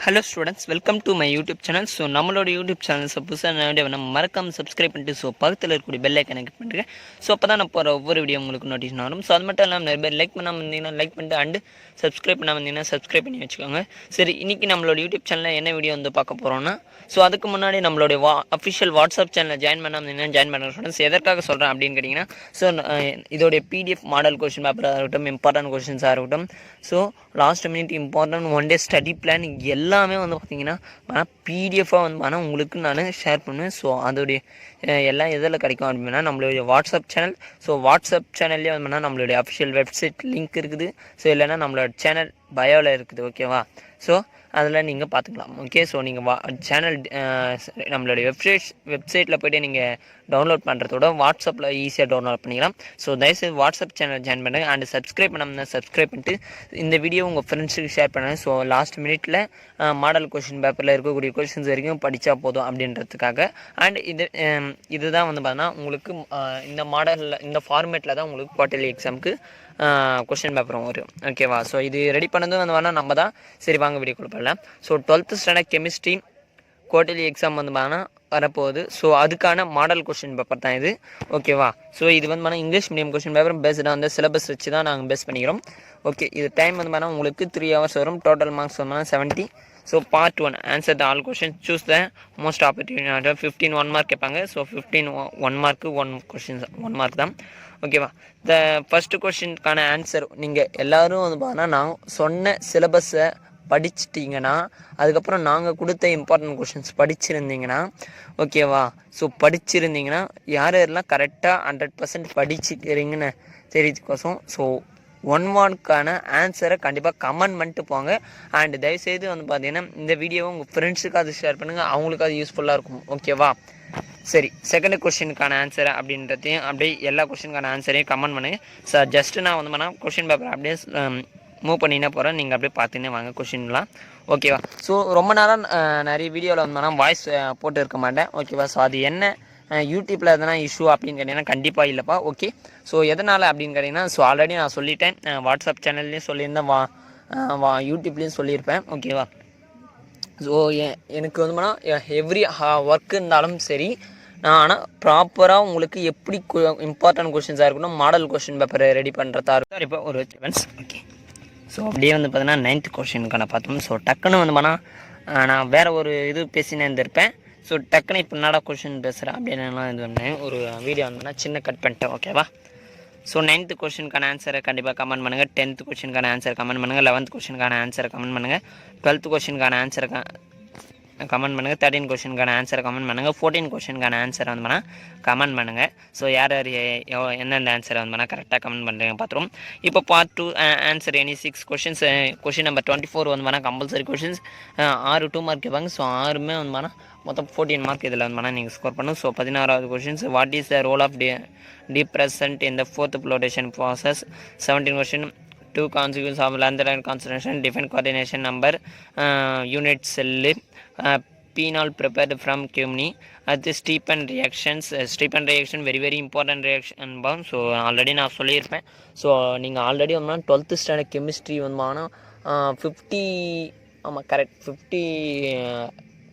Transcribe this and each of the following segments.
Hello students, welcome to my YouTube channel. So நம்மளோட YouTube channel புதுசாக நம்ம மறக்காம சப்ஸ்கிரைப் பண்ணிட்டு ஸோ பக்கத்தில் இருக்கக்கூடிய பெல் ஐக்கனை கிளிக் பண்ணுறேன். ஸோ அப்போ தான் நான் போகிற ஒவ்வொரு வீடியோ உங்களுக்கு நோட்டிஃபிகேஷன் வரும். ஸோ அது மட்டும் இல்லாமல் நிறைய பேர் லைக் பண்ணாமல் இருந்தீங்கன்னா லைக் பண்ணிட்டு அண்டு சப்ஸ்கிரைப் பண்ணாமல் இருந்தீங்கன்னா சப்ஸ்கிரைப் பண்ணி வச்சுக்கோங்க. சரி, இன்றைக்கி நம்மளோட யூடியூப் சேனலில் என்ன வீடியோ வந்து பார்க்க போகிறோன்னா, ஸோ அதுக்கு முன்னாடி நம்மளுடைய அஃபிஷியல் வாட்ஸ்அப் சேனலில் ஜாயின் பண்ணாமல் இருந்தீங்கன்னா ஜாயின் பண்ண ஸ்டூடெண்ட்ஸ் எதற்காக சொல்கிறேன் அப்படின்னு கேட்டிங்கன்னா, ஸோ இதோடைய PDF மாடல் கொஷின் பேப்பராக இருக்கட்டும், இம்பார்ட்டன்ட் கொஷின்ஸாக இருக்கட்டும், so last minute important one day study plan எல்லாமே வந்து பார்த்திங்கன்னா பிடிஎஃபாக வந்து உங்களுக்கு நான் ஷேர் பண்ணுவேன். ஸோ அதோடைய எல்லாம் எதில் கிடைக்கும் அப்படின்னா நம்மளுடைய வாட்ஸ்அப் சேனல். ஸோ வாட்ஸ்அப் சேனல்லே வந்து நம்மளுடைய அஃபிஷியல் வெப்சைட் லிங்க் இருக்குது. ஸோ இல்லைன்னா நம்மளோட சேனல் பயோவில் இருக்குது. ஓகேவா? ஸோ அதில் நீங்கள் பார்த்துக்கலாம். ஓகே, ஸோ நீங்கள் சேனல் நம்மளுடைய வெப்சைட்டில் போய்ட்டு நீங்கள் டவுன்லோட் பண்ணுறதோட வாட்ஸ்அப்பில் ஈஸியாக டவுன்லோட் பண்ணிக்கலாம். ஸோ தயவுசெய்து வாட்ஸ்அப் சேனல் ஜாயின் பண்ணுங்கள் அண்ட் சப்ஸ்கிரைப் பண்ணாமல் சப்ஸ்கிரைப் பண்ணிட்டு இந்த வீடியோ உங்கள் ஃப்ரெண்ட்ஸுக்கு ஷேர் பண்ணுங்கள். ஸோ லாஸ்ட் மினிட்டில் மாடல் கொஷின் பேப்பரில் இருக்கக்கூடிய கொஷின்ஸ் வரைக்கும் படித்தா போதும் அப்படின்றதுக்காக. அண்ட் இதுதான் வந்து பார்த்தீங்கன்னா உங்களுக்கு இந்த மாடலில் இந்த ஃபார்மேட்டில் தான் உங்களுக்கு குவார்ட்டர்லி எக்ஸாமுக்கு கொஷின் பேப்பரும் வரும். ஓகேவா? ஸோ இது ரெடி பண்ணதும் வந்து வேணால் நம்ம தான். சரி, வாங்க வீடியோ கொடுப்பலாம். So 12th standard chemistry quarterly exam வந்து பார்த்தீங்கன்னா வரப்போகுது. ஸோ அதுக்கான மாடல் கொஷின் பேப்பர் தான் இது. ஓகேவா? ஸோ இது வந்து பார்த்தீங்கன்னா இங்கிலீஷ் மீடியம் கொஷின் பேப்பர் பேஸ்டாக வந்து சிலபஸ் வச்சு தான் நாங்கள் பேஸ் பண்ணிக்கிறோம். ஓகே, இது டைம் வந்து பார்த்தீங்கன்னா உங்களுக்கு 3 hours வரும். டோட்டல் மார்க்ஸ் வந்து 70. So part 1 answer the all question, choose the most opportunity. 15 1 mark கேட்பாங்க. ஸோ 15 1 மார்க்கு 1 கொஷின்ஸ் 1 மார்க் தான். ஓகேவா? த ஃபஸ்ட்டு கொஷினுக்கான ஆன்சர் நீங்கள் எல்லோரும் வந்து பார்த்தீங்கன்னா நான் சொன்ன சிலபஸை படிச்சிட்டிங்கன்னா, அதுக்கப்புறம் நாங்கள் கொடுத்த இம்பார்ட்டன்ட் கொஷின்ஸ் படிச்சிருந்தீங்கன்னா, ஓகேவா? ஸோ படிச்சிருந்தீங்கன்னா யாரெல்லாம் கரெக்டாக 100% படிச்சுக்கிறீங்கன்னு தெரியுதுக்கோசம் ஸோ 1 மார்க்கான ஆன்சரை கண்டிப்பாக கமெண்ட் பண்ணிட்டு போங்க. அண்ட் தயவுசெய்து வந்து பார்த்தீங்கன்னா இந்த வீடியோவை உங்கள் ஃப்ரெண்ட்ஸுக்கு அது ஷேர் பண்ணுங்கள், அவங்களுக்கு அது யூஸ்ஃபுல்லாக இருக்கும். ஓகேவா? சரி, செகண்ட் கொஷினுக்கான ஆன்சரை அப்படின்றதையும் அப்படியே எல்லா கொஷினுக்கான ஆன்சரையும் கமெண்ட் பண்ணுங்கள். சார் ஜஸ்ட்டு நான் வந்து பண்ணால் கொஷின் பேப்பர் அப்படியே மூவ் பண்ணினா போகிறேன், நீங்கள் அப்படியே பார்த்துன்னே வாங்க கொஷின்லாம். ஓகேவா? ஸோ ரொம்ப நேரம் நிறைய வீடியோவில் வந்தோன்னா வாய்ஸ் போட்டு இருக்க மாட்டேன். ஓகேவா? ஸோ அது என்ன யூடியூப்பில் எதனா இஷ்யூ அப்படின்னு கேட்டிங்கன்னா கண்டிப்பாக இல்லைப்பா. ஓகே, ஸோ எதனால் அப்படின்னு கேட்டிங்கன்னா, ஸோ ஆல்ரெடி நான் சொல்லிட்டேன், வாட்ஸ்அப் சேனல்லையும் சொல்லியிருந்தேன், யூடியூப்லேயும் சொல்லியிருப்பேன். ஓகேவா? ஸோ எனக்கு வந்து பண்ணால் எவ்ரி ஒர்க் இருந்தாலும் சரி, நான் ஆனால் ப்ராப்பராக உங்களுக்கு எப்படி இம்பார்ட்டன்ட் கொஷின்ஸாக இருக்கணும், மாடல் கொஷின் பேப்பரை ரெடி பண்ணுறதா இருக்கும். இப்போ ஒரு செகண்ட்ஸ். ஓகே, ஸோ அப்படியே வந்து பார்த்தீங்கன்னா 9th கொஷினுக்கான பார்த்தோம். ஸோ டக்குன்னு வந்து பண்ணால் நான் வேறு ஒரு இது பேசினே இருந்திருப்பேன். ஸோ டக்குன்னு இப்போ என்னடா கொஷின் பேசுகிறேன் அப்படின்னுலாம் இது பண்ணேன். ஒரு வீடியோ வந்தோன்னா சின்ன கட் பண்ணிட்டேன். ஓகேவா? ஸோ 9th கொஷினுக்கான ஆன்சரை கண்டிப்பாக கமெண்ட் பண்ணுங்கள். 10th கொஷினுக்கான ஆன்சர் கமெண்ட் பண்ணுங்கள். 11th கொஷினுக்கான ஆன்சரை கமெண்ட் பண்ணுங்கள். 12th கொஷினுக்கான ஆன்சரை கமெண்ட் பண்ணுங்கள். 13 கொஷினுக்கான ஆன்சரை கமெண்ட் பண்ணுங்கள். 14 கொஷினுக்கான ஆன்சரை வந்து பண்ணால் கமெண்ட் பண்ணுங்கள். ஸோ யார் எந்தெந்த ஆன்சரை வந்து பண்ணால் கரெக்டாக கமெண்ட் பண்ணுறீங்க பார்த்துருவோம். இப்போ part 2 answer any 6 questions. Question number 24 வந்து பண்ணால் கம்பல்சரி கொஷின்ஸ். 6 2 மார்க் கேட்பாங்க. ஸோ 6மே வந்து பண்ணால் மொத்தம் 14 மார்க் இதில் வந்து பண்ணால் நீங்கள் ஸ்கோர் பண்ணணும். ஸோ 16வது questions, what is the role of depressant in the 4th flotation process. 17 question, 2 consequences of length and concentration, different coordination number, unit cell, phenol prepared from cumene. அது Stephen reactions. Stephen reaction very very important reaction பாம். So already நான் சொல்லியிருப்பேன். So நீங்கள் already வந்து 12th standard chemistry வந்து 50 ஆமாம் correct 50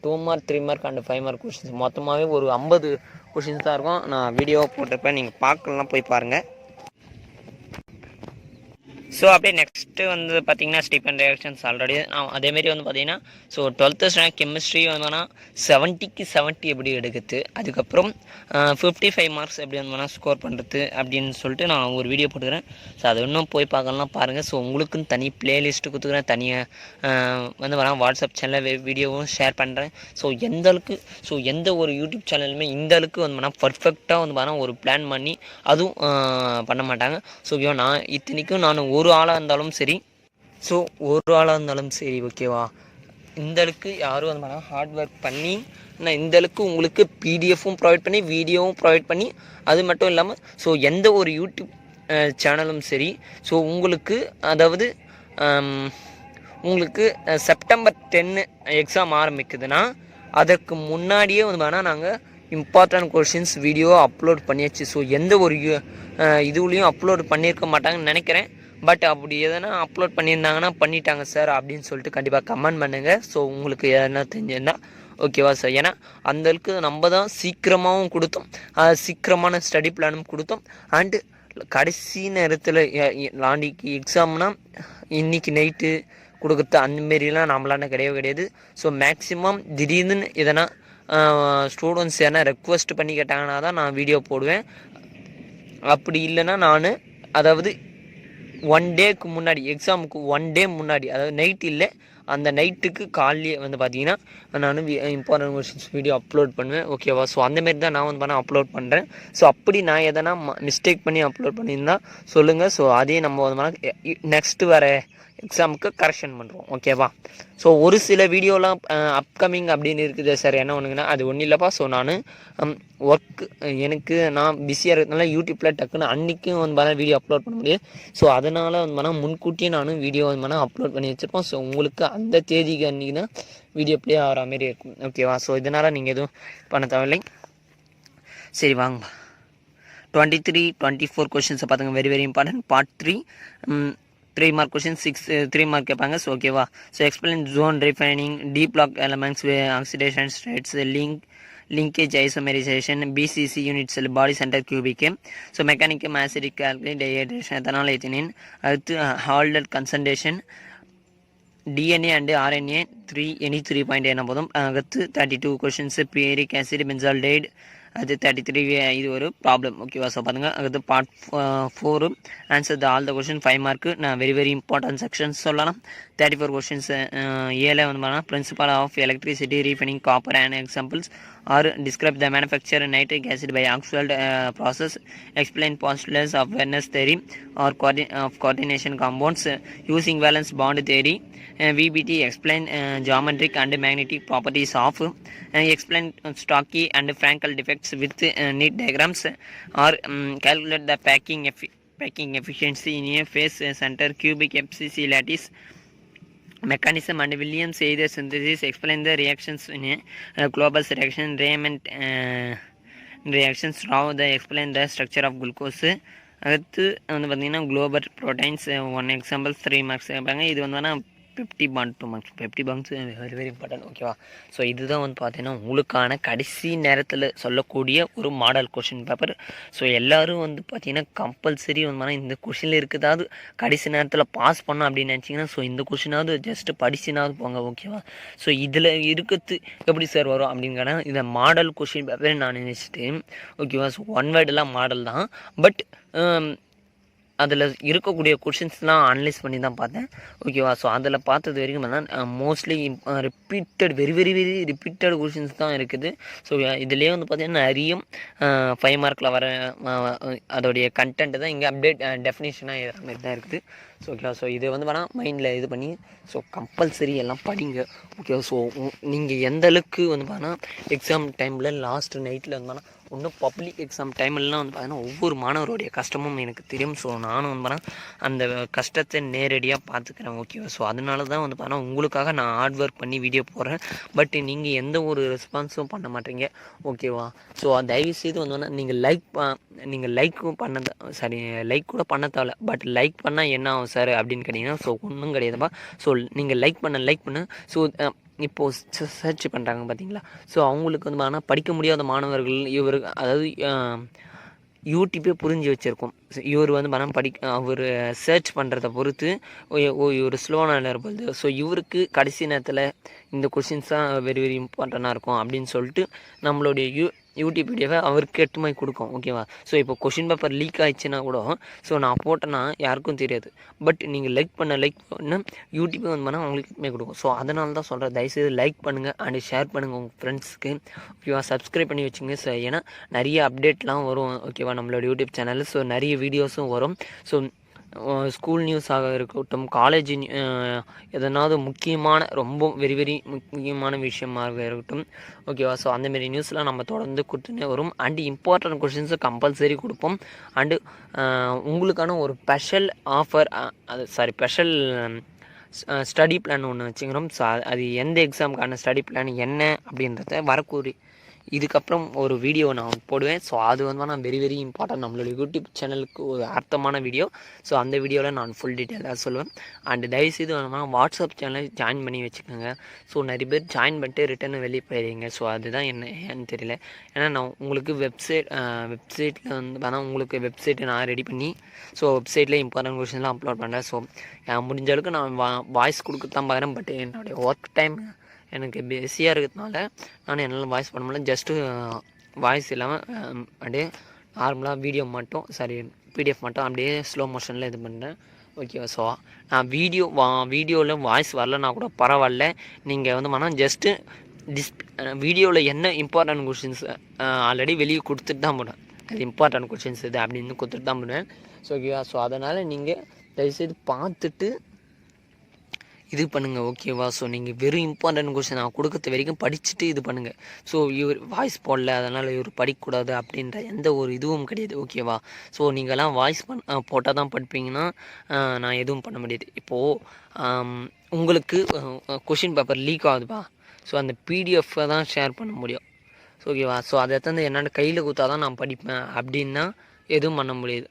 2 mark 3 mark and 5 mark questions மொத்தமாகவே ஒரு 50 கொஷின்ஸ் தான் இருக்கும். நான் வீடியோவை போட்டிருப்பேன், நீங்கள் பார்க்கலாம், போய் பாருங்கள். ஸோ அப்படியே நெக்ஸ்ட்டு வந்து பார்த்திங்கன்னா ஸ்டீப்பன் ரியாக்ஷன்ஸ் ஆல்ரெடி அதேமாரி வந்து பார்த்திங்கன்னா ஸோ 12th ஸ்டாண்டர்ட் கெமிஸ்ட்ரி வந்தோன்னா 70க்கு 70 எப்படி எடுக்குது, அதுக்கப்புறம் 55 மார்க்ஸ் எப்படி வந்தோன்னா ஸ்கோர் பண்ணுறது அப்படின்னு சொல்லிட்டு நான் ஒரு வீடியோ போட்டுக்கிறேன். ஸோ அது இன்னும் போய் பார்க்கலாம், பாருங்கள். ஸோ உங்களுக்குன்னு தனி பிளேலிஸ்ட்டு கொடுத்துக்கிறேன், தனியாக வந்து வரேன் வாட்ஸ்அப் சேனலில் வீடியோவும் ஷேர் பண்ணுறேன். ஸோ எந்த ஒரு யூடியூப் சேனலுமே இந்த அளவுக்கு வந்து பர்ஃபெக்டாக வந்து பார்த்தா ஒரு பிளான் பண்ணி அதுவும் பண்ண மாட்டாங்க. ஸோ நான் இத்தனைக்கும் நான் ஒரு ஆளாக இருந்தாலும் சரி, ஸோ ஒரு ஆளாக இருந்தாலும் சரி, ஓகேவா, இந்தளவுக்கு யாரும் வந்து ஹார்ட் ஒர்க் பண்ணி நான் இந்தளவுக்கு உங்களுக்கு பிடிஎஃப்பும் ப்ரொவைட் பண்ணி வீடியோவும் ப்ரொவைட் பண்ணி, அது மட்டும் இல்லாமல் ஸோ எந்த ஒரு யூடியூப் சேனலும் சரி, ஸோ உங்களுக்கு அதாவது உங்களுக்கு செப்டம்பர் 10 எக்ஸாம் ஆரம்பிக்குதுன்னா அதற்கு முன்னாடியே வந்து நாங்கள் இம்பார்ட்டன்ட் கொஷின்ஸ் வீடியோ அப்லோட் பண்ணியாச்சு. ஸோ எந்த ஒரு இதுலேயும் அப்லோட் பண்ணியிருக்க மாட்டாங்கன்னு நினைக்கிறேன். பட் அப்படி எதனா அப்லோட் பண்ணியிருந்தாங்கன்னா பண்ணிட்டாங்க சார் அப்படின்னு சொல்லிட்டு கண்டிப்பாக கமெண்ட் பண்ணுங்கள். ஸோ உங்களுக்கு எதனா தெரிஞ்சிருந்தால் ஓகேவா சார். ஏன்னா அந்தளவுக்கு நம்ம தான் சீக்கிரமாகவும் கொடுத்தோம், சீக்கிரமான ஸ்டடி பிளானும் கொடுத்தோம். அண்டு கடைசி நேரத்தில் நாளைக்கு எக்ஸாம்னா இன்றைக்கி நைட்டு கொடுக்குறது அந்தமாரிலாம் நம்மளால கிடையாது. ஸோ மேக்ஸிமம் திடீர்னு எதனா ஸ்டூடெண்ட்ஸ் எதனா ரெக்வஸ்ட் பண்ணி கேட்டாங்கன்னா தான் நான் வீடியோ போடுவேன். அப்படி இல்லைன்னா நான் அதாவது 1 டேக்கு முன்னாடி, எக்ஸாமுக்கு 1 டே முன்னாடி, அதாவது நைட் இல்லை அந்த நைட்டுக்கு காலையே வந்து பார்த்தீங்கன்னா நான் இம்பார்ட்டன்ட் கொஷின்ஸ் வீடியோ அப்லோட் பண்ணுவேன். ஓகேவா. ஸோ அந்தமாரி தான் நான் வந்து அப்லோட் பண்ணுறேன். ஸோ அப்படி நான் எதனா மிஸ்டேக் பண்ணி அப்லோட் பண்ணியிருந்தால் சொல்லுங்கள். ஸோ அதே நம்ம வந்து நெக்ஸ்ட்டு வர எக்ஸாமுக்கு கரெக்ஷன் பண்ணுறோம். ஓகேவா. ஸோ ஒரு சில வீடியோலாம் அப்கமிங் அப்படின்னு இருக்குது சார். என்ன ஒன்றுங்கன்னா அது ஒன்றும் இல்லைப்பா. ஸோ நான் ஒர்க்கு எனக்கு நான் பிஸியாக இருக்கிறதுனால யூடியூப்பில் டக்குன்னு அன்றைக்கும் வந்து பார்த்தா வீடியோ அப்லோட் பண்ண முடியாது. ஸோ அதனால் வந்து பார்த்தா முன்கூட்டியே நானும் வீடியோ வந்து பார்த்தா அப்லோட் பண்ணி வச்சுருப்போம். ஸோ உங்களுக்கு அந்த தேதிக்கு அன்றைக்கினா வீடியோ ப்ளே ஆகிற மாரி இருக்கும். ஓகேவா. ஸோ இதனால் நீங்கள் எதுவும் பண்ண தேவையில்லை. சரி வாங்க. 23-24 கொஷின்ஸை பார்த்துங்க. Very very important. Part 3 3 mark question 3 mark கேட்பாங்க. ஸோ ஓகேவா. So explain zone refining, d block elements, oxidation states, linkage isomerization, BCC unit cell body center cubic. So mechanical acidic alkali dehydration ethanol ethylene. அடுத்து Haldol concentration, DNA and RNA 3 any 3 point என்ன போதும். அடுத்து 32 questions pieric acid benzaldehyde. அது 33 இது ஒரு problem. ஓகேவா. So பாருங்க. அடுத்து part 4 answer the all the question 5 mark. நான் வெரி வெரி இம்பார்ட்டன்ட் செக்ஷன்ஸ் சொல்லலாம். 34 கொஷின்ஸ் ஏல வந்து பார்த்தா principle of electricity refining copper and examples or describe the manufacture nitric acid by ஆக்சுவல் process, explain postulates of Werner's theory or coordination compounds using valence bond theory. VBT explain geometric and magnetic properties of, explain Stokes and Frankel defects with neat diagrams, or calculate the packing efficiency in a phase center cubic FCC lattice mechanism and Williams either synthesis. Explain the reactions in a Globus reaction, Raymond reactions. How they explain the structure of glucose. அடுத்து வந்து பார்த்தீங்கன்னா global proteins 1 example 3 marks கேட்பாங்க. இது வந்து 50 bond 2 marks. 50 bonds very very important. ஓகேவா. ஸோ இதுதான் வந்து பார்த்தீங்கன்னா உங்களுக்கான கடைசி நேரத்தில் சொல்லக்கூடிய ஒரு மாடல் கொஷின் பேப்பர். ஸோ எல்லோரும் வந்து பார்த்தீங்கன்னா கம்பல்சரி வந்து இந்த கொஷினில் இருக்குதாவது கடைசி நேரத்தில் பாஸ் பண்ணோம் அப்படின்னு நினச்சிங்கன்னா ஸோ இந்த கொஷினாவது ஜஸ்ட்டு படிச்சுனாவது போங்க. ஓகேவா. ஸோ இதில் இருக்கிறது எப்படி சார் வரும் அப்படிங்கிற இந்த மாடல் கொஷின் பேப்பர் நான் நினச்சிட்டு ஓகேவா. ஸோ ஒன் வேர்டெல்லாம் மாடல் தான். பட் அதில் இருக்கக்கூடிய கொஷின்ஸ்லாம் அனலைஸ் பண்ணி தான் பார்த்தேன். ஓகேவா. ஸோ அதில் பார்த்தது வரைக்கும் பார்த்தா mostly repeated very very very repeated questions தான் இருக்குது. ஸோ இதுலேயே வந்து பார்த்திங்கன்னா நிறைய 5 மார்க்கில் வர அதோடைய கண்டென்ட் தான் இங்கே அப்டேட் டெஃபினேஷனாக மாதிரி தான் இருக்குது. ஸோ ஓகேவா. ஸோ இது வந்து வேணால் மைண்டில் இது பண்ணி ஸோ கம்பல்சரி எல்லாம் படிங்க. ஓகேவா. ஸோ நீங்கள் எந்த அளவுக்கு வந்து பார்த்தீங்கன்னா எக்ஸாம் டைமில் லாஸ்ட் நைட்டில் வந்து பார்த்தீங்கன்னா இன்னும் பப்ளிக் எக்ஸாம் டைம்லாம் வந்து பார்த்தீங்கன்னா ஒவ்வொரு மாணவருடைய கஷ்டமும் எனக்கு தெரியும். ஸோ நானும் வந்து பார்த்தீங்கன்னா அந்த கஷ்டத்தை நேரடியாக பார்த்துக்கிறேன். ஓகேவா. ஸோ அதனால தான் வந்து பார்த்தீங்கன்னா உங்களுக்காக நான் ஹார்ட் ஒர்க் பண்ணி வீடியோ போடுறேன். பட் நீங்கள் எந்த ஒரு ரெஸ்பான்ஸும் பண்ண மாட்டீங்க. ஓகேவா. ஸோ தயவுசெய்து வந்து நீங்கள் லைக்கும் லைக் கூட பண்ண தேவை. பட் லைக் பண்ணால் என்ன ஆகும் சார் அப்படின்னு கேட்டிங்கன்னா ஸோ ஒன்றும் கிடையாதுப்பா. ஸோ நீங்கள் லைக் பண்ண ஸோ இப்போது சர்ச் பண்ணுறாங்க பார்த்தீங்களா. ஸோ அவங்களுக்கு வந்து பார்த்தீங்கன்னா படிக்க முடியாத மாணவர்கள் இவருக்கு அதாவது யூடியூப்பே புரிஞ்சு வச்சுருக்கோம். இவர் வந்து பார்த்தா அவர் சர்ச் பண்ணுறத பொறுத்து இவர் ஸ்லோனாக இருப்பது. ஸோ இவருக்கு கடைசி நேரத்தில் இந்த கொஷின்ஸ் தான் வெரி வெரி இம்பார்ட்டண்ட்டாக இருக்கும் அப்படின்னு சொல்லிட்டு நம்மளுடைய யூடியூப் வீடியோவை அவருக்கு எட்டுமை கொடுக்கும். ஓகேவா. ஸோ இப்போ கொஷின் பேப்பர் லீக் ஆகிடுச்சுன்னா கூட ஸோ நான் போட்டேன்னா யாருக்கும் தெரியாது. பட் நீங்கள் லைக் பண்ண யூடியூப்பே வந்து பண்ணால் அவங்களுக்கு எட்டுமை கொடுக்கும். ஸோ அதனால தான் சொல்கிறேன், தயவுசெய்து லைக் பண்ணுங்கள் அண்ட் ஷேர் பண்ணுங்கள் உங்கள் ஃப்ரெண்ட்ஸ்க்கு. ஓகேவா. சப்ஸ்கிரைப் பண்ணி வச்சுங்க. ஸோ ஏன்னா நிறைய அப்டேட்லாம் வரும். ஓகேவா. நம்மளோட யூடியூப் சேனலில் ஸோ நிறைய வீடியோஸும் வரும். ஸோ ஸ்கூல் நியூஸாக இருக்கட்டும், காலேஜ் எதனாவது முக்கியமான ரொம்ப வெரி வெரி முக்கியமான விஷயமாக இருக்கட்டும். ஓகேவா. ஸோ அந்தமாரி நியூஸ்லாம் நம்ம தொடர்ந்து கொடுத்துனே வரும். அண்டு இம்பார்ட்டன்ட் கொஷின்ஸை கம்பல்சரி கொடுப்போம். அண்டு உங்களுக்கான ஒரு special offer special study plan ஒன்று வச்சுக்கிறோம். ஸோ அது எந்த எக்ஸாமுக்கான ஸ்டடி பிளான் என்ன அப்படின்றத வரக்கூடிய இதுக்கப்புறம் ஒரு வீடியோ நான் போடுவேன். ஸோ அது வந்து நான் வெரி வெரி இம்பார்ட்டன்ட் நம்மளோட யூடியூப் சேனலுக்கு ஒரு அர்த்தமான வீடியோ. ஸோ அந்த வீடியோவில் நான் ஃபுல் டீட்டெயிலாக சொல்லுவேன். அண்டு தயவுசெய்து வேணும்னா வாட்ஸ்அப் சேனல் ஜாயின் பண்ணி வச்சுக்கோங்க. ஸோ நிறைய பேர் ஜாயின் பண்ணிட்டு ரிட்டர்னு வெளியே போயிடுறீங்க. ஸோ அதுதான் ஏன்னு தெரியல. ஏன்னா நான் உங்களுக்கு வெப்சைட்டில் வந்து வேணால் உங்களுக்கு வெப்சைட்டை நான் ரெடி பண்ணி ஸோ வெப்சைட்டில் இம்பார்ட்டன்ட் கொஷின்லாம் அப்லோட் பண்ணுறேன். ஸோ முடிஞ்ச அளவுக்கு நான் வாய்ஸ் கொடுக்க தான் பார்க்குறேன். பட் என்னுடைய ஒர்க் டைம் எனக்கு பிஸியாக இருக்கிறதுனால நான் என்னால் வாய்ஸ் பண்ண முடியல. ஜஸ்ட்டு வாய்ஸ் இல்லாமல் அப்படியே நார்மலாக வீடியோ மட்டும் பிடிஎஃப் மட்டும் அப்படியே ஸ்லோ மோஷனில் இது பண்ணுறேன். ஓகேவா? ஸோ நான் வீடியோவில் வாய்ஸ் வரலன்னா கூட பரவாயில்ல. நீங்கள் வந்து வேணால் ஜஸ்ட்டு வீடியோவில் என்ன இம்பார்ட்டன்ட் கொஷின்ஸ் ஆல்ரெடி வெளியே கொடுத்துட்டு தான் போடுவேன். அது இம்பார்ட்டன்ட் கொஷின்ஸ் இது அப்படின்னு கொடுத்துட்டு தான் போடுவேன். ஸோ ஓகேவா? ஸோ அதனால் நீங்கள் தயவுசெய்து பார்த்துட்டு இது பண்ணுங்கள். ஓகேவா? ஸோ நீங்கள் வெறும் இம்பார்ட்டன்ட் கொஷின் நான் கொடுக்கறது வரைக்கும் படிச்சுட்டு இது பண்ணுங்கள். ஸோ இவர் வாய்ஸ் போடல அதனால் இவர் படிக்கக்கூடாது அப்படின்ற எந்த ஒரு இதுவும் கிடையாது. ஓகேவா? ஸோ நீங்கள்லாம் வாய்ஸ் போட்டால் தான் படிப்பீங்கன்னா நான் எதுவும் பண்ண முடியாது. இப்போது உங்களுக்கு கொஷின் பேப்பர் லீக் ஆகுதுப்பா. ஸோ அந்த பிடிஎஃப்பை தான் ஷேர் பண்ண முடியும். ஸோ ஓகேவா? ஸோ அதை எடுத்து என்னென்ன கையில் கொடுத்தா தான் நான் படிப்பேன் அப்படின்னா எதுவும் பண்ண முடியாது.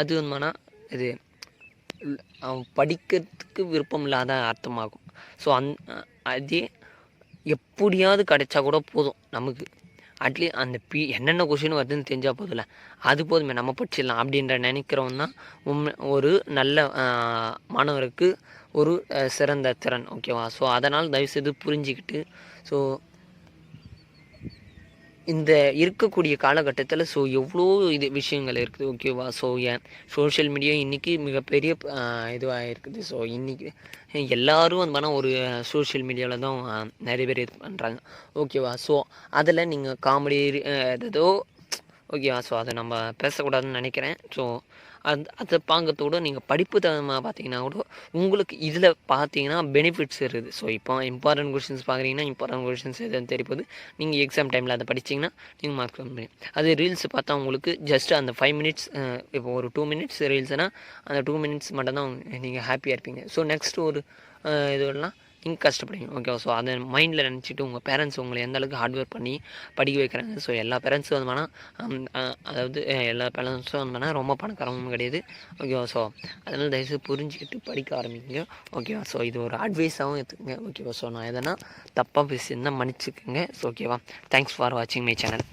அது வந்துன்னா இது அவன் படிக்கிறதுக்கு விருப்பம் இல்லாத அர்த்தமாகும். ஸோ அதே எப்படியாவது கிடைச்சா கூட போதும் நமக்கு. அட்லீஸ்ட் அந்த என்னென்ன கொஷின் வருதுன்னு தெரிஞ்சால் போதில்ல, அது போதுமே நம்ம படிச்சிடலாம் அப்படின்ற நினைக்கிறவன் தான் ஒரு நல்ல மாணவருக்கு ஒரு சிறந்த திறன். ஓகேவா? ஸோ அதனால் தயவுசெய்து புரிஞ்சிக்கிட்டு ஸோ இந்த இருக்கக்கூடிய காலகட்டத்தில் ஸோ எவ்வளோ விஷயங்கள் இருக்குது. ஓகேவா? ஸோ சோஷியல் மீடியா இன்றைக்கி மிகப்பெரிய இதுவாக இருக்குது. ஸோ இன்றைக்கி எல்லோரும் வந்து ஒரு சோஷியல் மீடியாவில் தான் நிறைய பேர் இது பண்ணுறாங்க. ஓகேவா? ஸோ அதில் நீங்கள் காமெடி ஏதோ ஓகேவா? ஸோ அதை நம்ம பேசக்கூடாதுன்னு நினைக்கிறேன். ஸோ அதை பார்க்கறதோட நீங்கள் படிப்பு தகுந்த பார்த்தீங்கன்னா கூட உங்களுக்கு இதில் பார்த்தீங்கன்னா பெனிஃபிட்ஸ் இருக்குது. ஸோ இப்போ இம்பார்ட்டன்ட் கொஷின்ஸ் பார்க்குறீங்கன்னா இம்பார்ட்டன்ட் கொஷின்ஸ் எதுன்னு தெரியப்போது நீங்கள் எக்ஸாம் டைமில் அதை படிச்சிங்கன்னா நீங்கள் மார்க் பண்ண அது ரீல்ஸ் பார்த்தா உங்களுக்கு ஜஸ்ட் அந்த 5 மினிட்ஸ் இப்போ ஒரு 2 மினிட்ஸ் ரீல்ஸ்னால் அந்த 2 மினிட்ஸ் மட்டும்தான் நீங்கள் ஹாப்பியாக இருப்பீங்க. ஸோ நெக்ஸ்ட் ஒரு இதுவெல்லாம் நீங்கள் கஷ்டப்படுவீங்க. ஓகேவா? ஸோ அதை மைண்டில் நினச்சிட்டு உங்கள் பேரண்ட்ஸ் உங்களை எந்த அளவுக்கு ஹார்ட் ஒர்க் பண்ணி படிக்க வைக்கிறாங்க. ஸோ எல்லா பேரண்ட்ஸும் வந்து அதாவது எல்லா பேரண்ட்ஸும் வந்து ரொம்ப பணக்காரமும் கிடையாது. ஓகேவா? ஸோ அதனால் தயவுசெய்து புரிஞ்சுக்கிட்டு படிக்க ஆரம்பிங்க. ஓகேவா? ஸோ இது ஒரு அட்வைஸாகவும் எடுத்துக்கோங்க. ஓகேவா? ஸோ நான் எதனா தப்பாக பேசியிருந்தால் மன்னிச்சுக்கோங்க. ஸோ ஓகேவா? தேங்க்ஸ் ஃபார் வாட்சிங் மை சேனல்.